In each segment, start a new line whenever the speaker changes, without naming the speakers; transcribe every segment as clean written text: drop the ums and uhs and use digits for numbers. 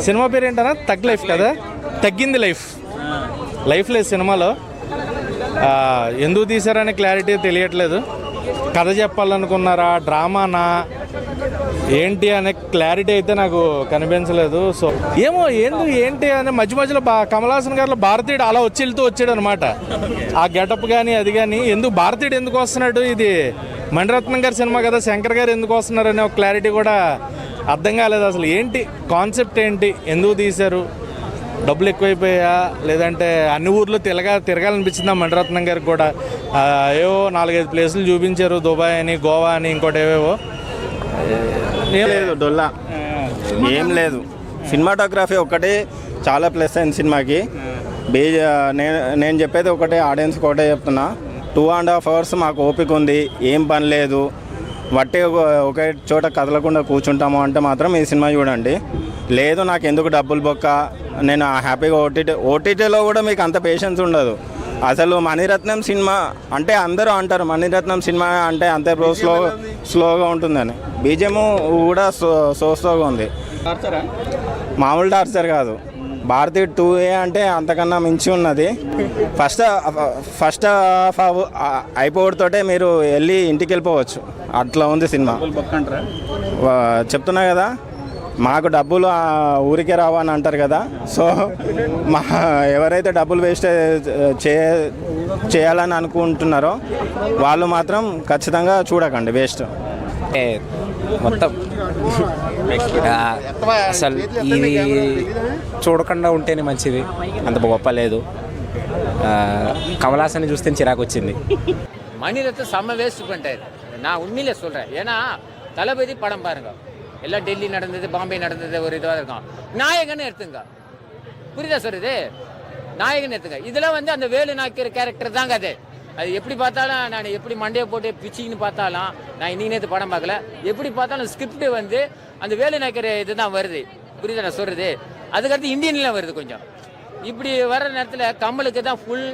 Cinema పేరు ఏంటన్నా? తగ్ లైఫ్ కదా, తగ్గింది లైఫ్. లైఫ్ లేదు సినిమాలో. ఎందుకు తీశారనే క్లారిటీ తెలియట్లేదు. కథ చెప్పాలనుకున్నారా, డ్రామానా ఏంటి అనే క్లారిటీ అయితే నాకు కనిపించలేదు. సో ఏమో ఏంటి అనే మధ్య మధ్యలో కమల్ హాసన్ గారిలో భారతీయుడు అలా వచ్చాడు అనమాట. ఆ గెటప్ కానీ అది కానీ, ఎందుకు భారతీయుడు ఎందుకు వస్తున్నాడు, ఇది మణిరత్నం గారి సినిమా కదా, శంకర్ గారు ఎందుకు వస్తున్నారు అనే ఒక క్లారిటీ కూడా అర్థం కాలేదు. అసలు ఏంటి కాన్సెప్ట్, ఏంటి, ఎందుకు తీశారు, డబ్బులు ఎక్కువైపోయా, లేదంటే అన్ని ఊర్లో తిరగాలనిపించిందా మణిరత్నం గారికి కూడా? ఏవో 4-5 ప్లేసులు చూపించారు, దుబాయ్ అని, గోవా అని, ఇంకోటి ఏవేవో.
లేదు డొల్లా ఏం లేదు. సినిమాటోగ్రఫీ ఒకటి చాలా ప్లస్ అయింది సినిమాకి. నేను చెప్పేది ఒకటే, ఆడియన్స్కి ఒకటే చెప్తున్నా, 2.5 hours మాకు ఓపిక ఉంది, ఏం పని లేదు, వట్టి ఒకే చోట కదలకుండా కూర్చుంటాము అంటే మాత్రం ఈ సినిమా చూడండి. లేదు నాకు ఎందుకు డబ్బులు బొక్క, నేను హ్యాపీగా ఓటీటీలో కూడా మీకు అంత పేషెన్స్ ఉండదు. అసలు మణిరత్నం సినిమా అంటే అందరూ అంటారు మణిరత్నం సినిమా అంటే అంతే స్లోగా ఉంటుందని. బీజేము కూడా స్లోగా ఉంది, మామూలు టార్చర్ కాదు. భారతీయ 2A అంటే అంతకన్నా మించి ఉన్నది. ఫస్ట్ హాఫ్ అయిపోవడంతోటే మీరు వెళ్ళి ఇంటికి వెళ్ళిపోవచ్చు, అట్లా ఉంది సినిమా. చెప్తున్నా కదా, మాకు డబ్బులు ఊరికే రావు అని అంటారు కదా. సో ఎవరైతే డబ్బులు వేస్ట్ చేయాలని అనుకుంటున్నారో వాళ్ళు మాత్రం ఖచ్చితంగా చూడకండి, వేస్ట్
మొత్తం. అసలు ఇది చూడకుండా ఉంటేనే మంచిది, అంత గొప్ప లేదు. கமல் ஹாசனை చూస్తే చిరాకు వచ్చింది.
மணிரத்னம் செம்ம வேஸ்ட் பண்ணிட்டாரு, நான் உண்மையிலே சொல்கிறேன். ஏன்னா தளபதி படம் பாருங்க, எல்லாம் டெல்லி நடந்தது, பாம்பே நடந்தது, ஒரு இதுவாக இருக்கும். நாயகன் எடுத்துங்க, புரியுதா சொல்றது, நாயகன் எடுத்துங்க. இதெல்லாம் வந்து அந்த வேலு நாய்க்கிற கேரக்டர் தாங்க அது. அது எப்படி பார்த்தாலும், நான் எப்படி மண்டையை போட்டு பிச்சின்னு பார்த்தாலும், நான் இன்னைக்கு நேற்று படம் பார்க்கல, எப்படி பார்த்தாலும் ஸ்கிரிப்ட் வந்து அந்த வேலு நாய்க்கிற இதுதான் வருது, புரியுதா நான் சொல்கிறது. அதுக்கடுத்து இந்தியன்லாம் வருது கொஞ்சம். இப்படி வர்ற நேரத்தில் கமலுக்கு தான் ஃபுல்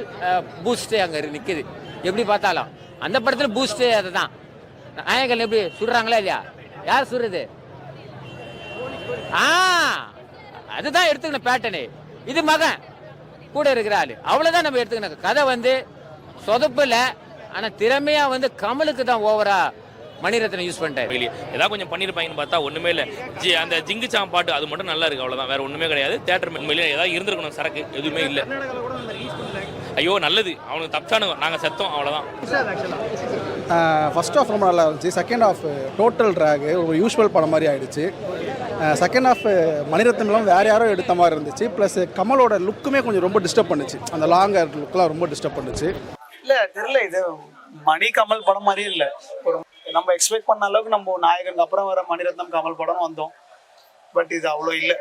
பூஸ்டே அங்கே நிற்குது. எப்படி பார்த்தாலும் அந்த படத்தில் பூஸ்டே அதை தான். நாயகன் எப்படி சுடுறாங்களா இல்லையா, யார் சுடுறது? அதுதான் எடுத்துக்கணும் பேட்டர்னு. இது மகன் கூட இருக்கிற ஆளு, அவ்வளோதான் நம்ம எடுத்துக்கணும். கதை வந்து சொதப்பில், ஆனால் திறமையாக வந்து கமலுக்கு தான் ஓவரா மணிரத்னம் யூஸ் பண்ணிட்டாரு.
ஏதாவது கொஞ்சம் பண்ணியிருப்பாங்கன்னு பார்த்தா ஒன்றுமே இல்லை. அந்த ஜிங்குச்சாம் பாட்டு அது மட்டும் நல்லா இருக்குது, அவ்வளோதான், வேறு ஒன்றுமே கிடையாது. தேட்டர் உண்மையிலே ஏதாவது இருந்திருக்கணும், சரக்கு எதுவுமே இல்லை. ஐயோ நல்லது, அவனுக்கு தப்பிச்சானுங்க, நாங்கள் செத்தோம், அவ்வளோதான்.
ஃபர்ஸ்ட் ஆஃப் ரொம்ப நல்லா இருந்துச்சு. செகண்ட் ஆஃப் டோட்டல் ட்ராக் ஒரு யூஸ்வல் படம் மாதிரி ஆகிடுச்சு. செகண்ட் ஆஃப் மணிரத்னம் வேறு யாரோ எடுத்த மாதிரி இருந்துச்சு. ப்ளஸ் கமலோட லுக்குமே கொஞ்சம் ரொம்ப டிஸ்டர்ப் பண்ணுச்சு, அந்த லாங் ஹேர் லுக்கெலாம் ரொம்ப டிஸ்டர்ப் பண்ணுச்சு.
இல்லை தெரியல, இது மணி கமல் படம் மாதிரியும் இல்லை. ஒரு நம்ம எக்ஸ்பெக்ட் பண்ண அளவுக்கு நம்ம நாயகனுக்கு அப்புறம் வர மணிரத்னம் கமல் படம் வந்தோம். பட் இது அவ்வளோ இல்லை.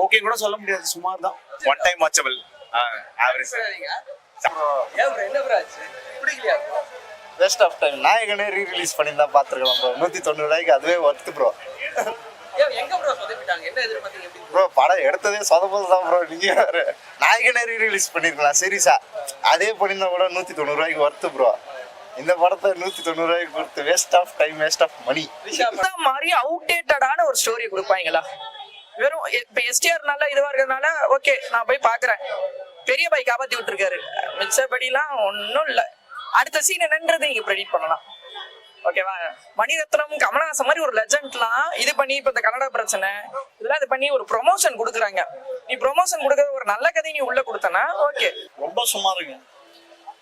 ஓகே கூட சொல்ல முடியாது, சுமார் தான்.
One time watchable, average.
Best of time. நாயகனே ரீ-ரிலீஸ் பண்ணி தான் பார்த்துருக்கலாம் ப்ரோ. 190 ரூபாய்க்கு அதுவே ஒர்த்து ப்ரோ. ப்ரோ படம் எடுத்ததே சொதப்பது தான் ப்ரோ. நீங்கள் வேறு நாயகனே ரீ-ரிலீஸ் பண்ணிருக்கலாம் சீரியஸா, அதே பண்ணியிருந்தா கூட 190 ரூபாய்க்கு ஒர்த்து ப்ரோ. இந்த படத்தை 190 ரூபாய்க்கு கொடுத்து waste of time, waste of money.
மாதிரி அவுடேட்டடான ஒரு ஸ்டோரி கொடுப்பாங்களா? வெறும் இப்ப எஸ்டிஆர் நல்லா இதுவா இருக்கிறதுனால ஓகே நான் போய் பாக்குறேன், பெரிய பைக் காப்பாத்தி விட்டுருக்காரு, மிச்சபடிலாம் ஒன்றும் இல்லை. அடுத்த சீன் என்னன்றது நீங்க ப்ரெடிக்ட் பண்ணலாம், ஓகேவா? மணிரத்னம் கமலஹாசன் மாதிரி ஒரு லெஜண்ட்லாம் இது பண்ணி இப்ப இந்த கன்னட பிரச்சனை இதெல்லாம் இது பண்ணி ஒரு ப்ரொமோஷன் கொடுக்குறாங்க. நீ ப்ரொமோஷன் கொடுக்கற ஒரு நல்ல கதை நீ உள்ள கொடுத்தனா ஓகே.
ரொம்ப சுமாருங்க,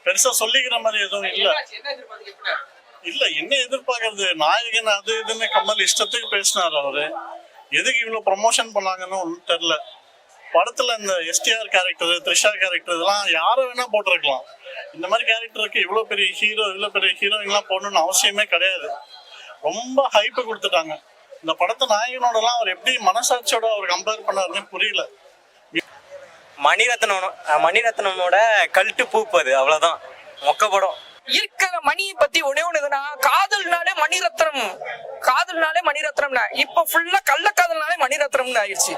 பெருசா சொல்லிக்கிற மாதிரி எதுவும் இல்லை. இல்ல என்ன எதிர்பார்க்கறது, நாயகன் அது இதுன்னு கமல் இஷ்டத்துக்கு பேசினார். அவரு எதுக்கு இவ்வளவு ப்ரமோஷன் பண்ணாங்கன்னு ஒன்றும் தெரியல. படத்துல இந்த எஸ்டிஆர் கேரக்டர், த்ரிஷா கேரக்டர் இதெல்லாம் யாரும் வேணா போட்டிருக்கலாம். இந்த மாதிரி கேரக்டருக்கு இவ்வளவு பெரிய ஹீரோயின்லாம் போடணும்னு அவசியமே கிடையாது. ரொம்ப ஹைப்பு கொடுத்துட்டாங்க. இந்த படத்தை நாயகனோடலாம் அவர் எப்படி மனசாட்சியோட அவர் கம்பேர் பண்ணாருன்னு புரியல.
மணிரத்னமோட கல்ட்டு பூப்பது அவ்வளவுதான், மொக்க படம்.
இருக்கிற மணியை பத்தி ஒண்ணு காதல்னாலே மணிரத்னம்னா இப்ப ஃபுல்லா கள்ளக்காதல்னாலே மணிரத்னம்னு ஆயிடுச்சு.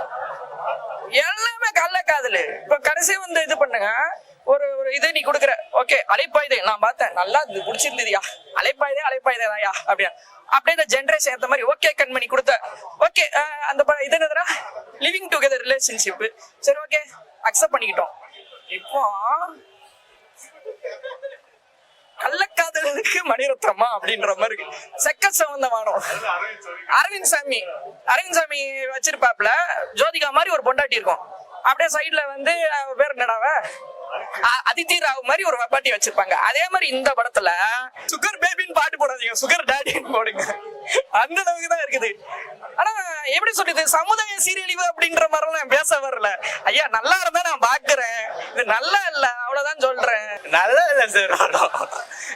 எல்லாமே கள்ளக்காதல். இப்ப கடைசி வந்து இது பண்ணுங்க, ஒரு ஒரு இது நீ கொடுக்குற, ஓகே அலைப்பாயுதே நான் பார்த்தேன் நல்லா இது பிடிச்சிருந்ததுயா, அலைப்பாயுதே தான்யா அப்படியா. அப்படியே இந்த ஜென்ரேஷன் ஏற்ற மாதிரி ஓகே கண்மணி கொடுத்த, ஓகே அந்த இது என்னதுன்னா லிவிங் டுகெதர் ரிலேஷன்ஷிப், சரி ஓகே அக்செப்ட் பண்ணிக்கிட்டோம். இப்போ கள்ளக்காதலுக்கு மணிரத்னமா அப்படின்ற மாதிரி இருக்கு. செக்க சம்பந்தமானோம் அரவிந்த் சாமி வச்சிருப்பாப்ல, ஜோதிகா மாதிரி ஒரு பொண்டாட்டி இருக்கும், அப்படியே சைட்ல வந்து பேர் என்னடாவ அதித்தி ராவ் மாதிரி ஒரு வப்பாட்டி வச்சிருப்பாங்க. அதே மாதிரி இந்த படத்துல சுகர் பேபின்னு பாட்டு போடாதீங்க, சுகர் டாடின்னு போடுங்க, அந்த அளவுக்கு தான் இருக்குது. ஆனா எப்படி சொல்றது, சமுதாய சீரழிவு அப்படின்ற மாதிரிலாம் பேச வரல ஐயா. நல்லா இருந்தா நான் பாக்குறேன், இது நல்லா இல்ல அவ்வளவுதான் சொல்றேன். நல்லா இல்ல சார்,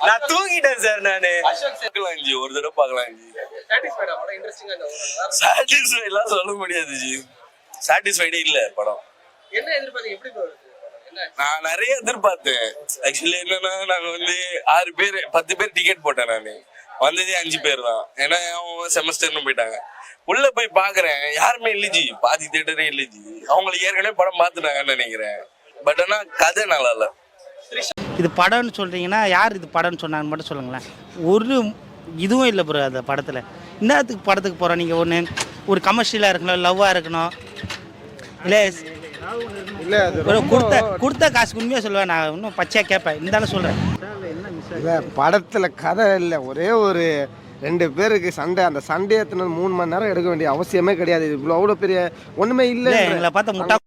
நான் தூங்கிட்டேன் சார். நானு
ஒரு தடவை பார்க்கலாம் சாட்டிஸ்ஃபைட்லாம் சொல்ல முடியாது ஜி, சாட்டிஸ்ஃபைடே இல்ல படம்.
என்ன எதிர்பார்த்தீங்க, எப்படி போகுது?
நான் நிறைய எதிர்பார்த்தேன். ஆக்சுவலி என்னன்னா நாங்க வந்து 6 பேர் 10 பேர் டிக்கெட் போட்டேன், நான் வந்ததே 5 பேர் தான். ஏன்னா அவங்க செமஸ்டர்னு போயிட்டாங்க. உள்ள போய் பாக்குறேன் யாருமே இல்லைஜி, பாதி தியேட்டரே இல்லைஜி. அவங்களுக்கு ஏற்கனவே படம் பார்த்துட்டாங்கன்னு நினைக்கிறேன். பட் ஆனா கதை நல்லா இல்ல.
இது படம்னு சொல்றீங்கன்னா யார் இது படம்னு சொன்னாங்கன்னு மட்டும் சொல்லுங்களேன். ஒரு இதுவும் இல்லை ப்ரோ அந்த படத்தில். இன்னத்துக்கு படத்துக்கு போகிறோம் நீங்கள், ஒன்று ஒரு கமர்ஷியலாக இருக்கணும், லவ்வாக இருக்கணும், இல்லை கொடுத்த காசுக்கு உண்மையாக சொல்லுவேன். நான் இன்னும் பச்சையாக கேட்பேன், இருந்தாலும் சொல்கிறேன்.
இல்லை படத்தில் கதை இல்லை, ஒரே ஒரு 2 பேருக்கு சண்டை. அந்த சண்டை எத்தனை 3 மணி நேரம் எடுக்க வேண்டிய அவசியமே கிடையாது. இவ்வளோ அவ்வளோ பெரிய ஒன்றுமே இல்லை.
எங்களை பார்த்தா முட்டா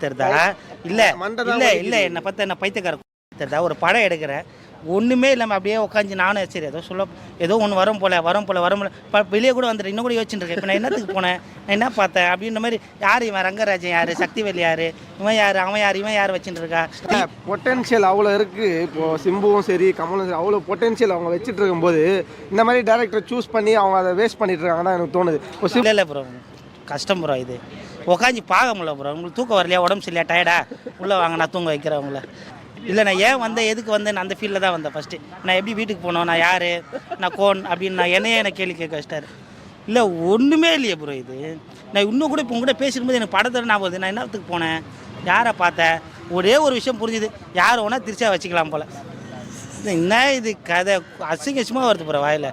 தெரிதா? இல்லை இல்லை இல்லை, என்னை பார்த்தா என்ன பைத்தியக்கார தெரிதா? ஒரு படம் எடுக்கிறேன், ஒன்றுமே இல்லாமல் அப்படியே உட்காந்து நானும் சரி ஏதோ ஒன்று வரும் போல வெளியே கூட வந்துட்டு இன்னும் கூட யோசிச்சுட்டு இருக்கேன். இப்போ நான் என்னத்துக்கு போனேன், நான் என்ன பார்த்தேன் அப்படின்ற மாதிரி. யார் இவன், ரங்கராஜன் யார், சக்திவேல் யார், இவன் யார் வச்சுட்டு இருக்கா?
பொட்டென்ஷியல் அவ்வளோ இருக்குது. இப்போது சிம்புவும் சரி கமலும் சரி அவ்வளோ பொட்டென்ஷியல் அவங்க வச்சுட்டு இருக்கும்போது இந்த மாதிரி டேரக்டரை சூஸ் பண்ணி அவங்க அதை வேஸ்ட் பண்ணிட்டு இருக்காங்கன்னா எனக்கு தோணுது.
இல்லை ப்ரோ, கஷ்டம் ப்ரோ, இது உட்காந்து பார்க்க முடியல ப்ரோ. உங்களுக்கு தூக்கம் வரலையா, உடம்பு சரியில்லையா, டயர்டா, உள்ளே வாங்க நான் தூங்க வைக்கிறேன் அவங்கள. இல்லை நான் ஏன் வந்தேன், எதுக்கு வந்தேன், அந்த ஃபீல்டில் தான் வந்தேன் ஃபஸ்ட்டு. நான் எப்படி வீட்டுக்கு போனோம், நான் யார், நான் கோன் அப்படின்னு நான் எனக்கு கேள்வி கேட்க வச்சிட்டாரு. இல்லை ஒன்றுமே இல்லையே ப்ரோ இது. நான் இன்னும் கூட இப்போ கூட பேசிக்கும்போது எனக்கு படத்தை நான் போகுது, நான் என்னத்துக்கு போனேன், யாரை பார்த்தேன், ஒரே ஒரு விஷயம் புரிஞ்சுது, யார் வேணால் திருச்சியாக வச்சுக்கலாம் போல். என்ன இது கதை அசிங்கமாக வருது ப்ரோ வாயில்.